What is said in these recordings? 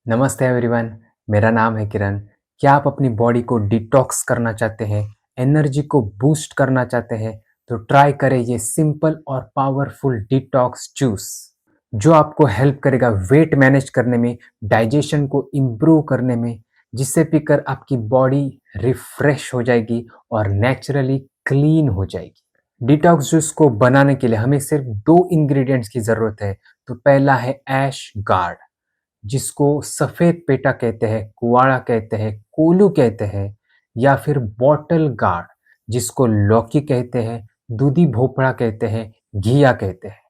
नमस्ते एवरीवन। मेरा नाम है किरण। क्या आप अपनी बॉडी को डिटॉक्स करना चाहते हैं, एनर्जी को बूस्ट करना चाहते हैं? तो ट्राई करें ये सिंपल और पावरफुल डिटॉक्स जूस, जो आपको हेल्प करेगा वेट मैनेज करने में, डाइजेशन को इम्प्रूव करने में, जिससे पीकर आपकी बॉडी रिफ्रेश हो जाएगी और नेचुरली क्लीन हो जाएगी। डिटॉक्स जूस को बनाने के लिए हमें सिर्फ दो इंग्रेडिएंट्स की ज़रूरत है। तो पहला है ऐश गार्ड, जिसको सफेद पेटा कहते हैं, कुआड़ा कहते हैं, कोलू कहते हैं, या फिर बॉटल गार्ड, जिसको लौकी कहते हैं, दूधी भोपड़ा कहते हैं, घिया कहते हैं।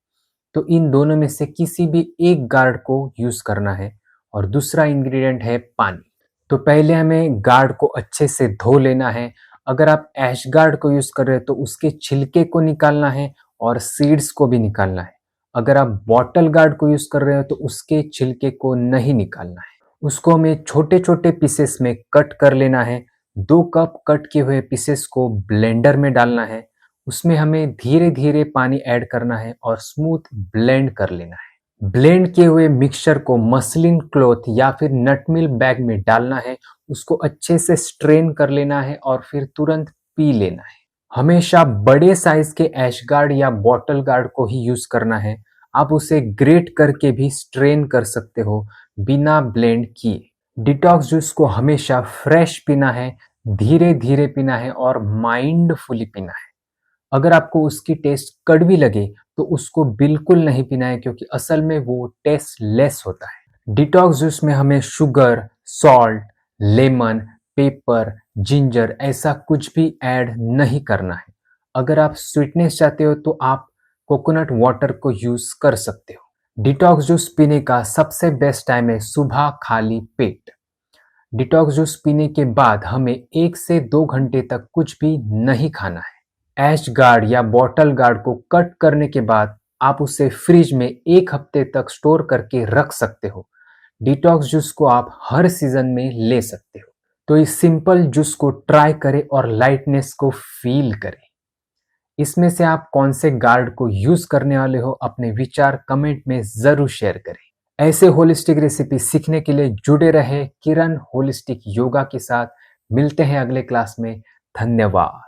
तो इन दोनों में से किसी भी एक गार्ड को यूज करना है। और दूसरा इंग्रेडिएंट है पानी। तो पहले हमें गार्ड को अच्छे से धो लेना है। अगर आप ऐश गार्ड को यूज कर रहे हैं तो उसके छिलके को निकालना है और सीड्स को भी निकालना है। अगर आप बॉटल गार्ड को यूज कर रहे हो तो उसके छिलके को नहीं निकालना है। उसको हमें छोटे छोटे पीसेस में कट कर लेना है। 2 कप कट किए हुए पीसेस को ब्लेंडर में डालना है। उसमें हमें धीरे धीरे पानी ऐड करना है और स्मूथ ब्लेंड कर लेना है। ब्लेंड किए हुए मिक्सचर को मसलिन क्लॉथ या फिर नटमिल बैग में डालना है। उसको अच्छे से स्ट्रेन कर लेना है और फिर तुरंत पी लेना है। हमेशा बड़े साइज के ऐश गार्ड या बॉटल गार्ड को ही यूज करना है। आप उसे ग्रेट करके भी स्ट्रेन कर सकते हो बिना ब्लेंड किए। डिटॉक्स जूस को हमेशा फ्रेश पीना है, धीरे धीरे पीना है और माइंडफुली पीना है। अगर आपको उसकी टेस्ट कड़वी लगे तो उसको बिल्कुल नहीं पीना है, क्योंकि असल में वो टेस्ट लेस होता है। डिटॉक्स जूस में हमें sugar, salt, lemon, paper, ginger ऐसा कुछ भी ऐड नहीं करना है। अगर आप स्वीटनेस चाहते हो तो आप कोकोनट वाटर को यूज कर सकते हो। डिटॉक्स जूस पीने का सबसे बेस्ट टाइम है सुबह खाली पेट। डिटॉक्स जूस पीने के बाद हमें 1 से 2 घंटे तक कुछ भी नहीं खाना है। ऐश गार्ड या बॉटल गार्ड को कट करने के बाद आप उसे फ्रिज में 1 हफ्ते तक स्टोर करके रख सकते हो। डिटॉक्स जूस को आप हर सीजन में ले सकते हो। तो इस सिंपल जूस को ट्राई करें और लाइटनेस को फील करें। इसमें से आप कौन से गार्ड को यूज करने वाले हो, अपने विचार कमेंट में जरूर शेयर करें। ऐसे होलिस्टिक रेसिपी सीखने के लिए जुड़े रहे किरण होलिस्टिक योगा के साथ। मिलते हैं अगले क्लास में। धन्यवाद।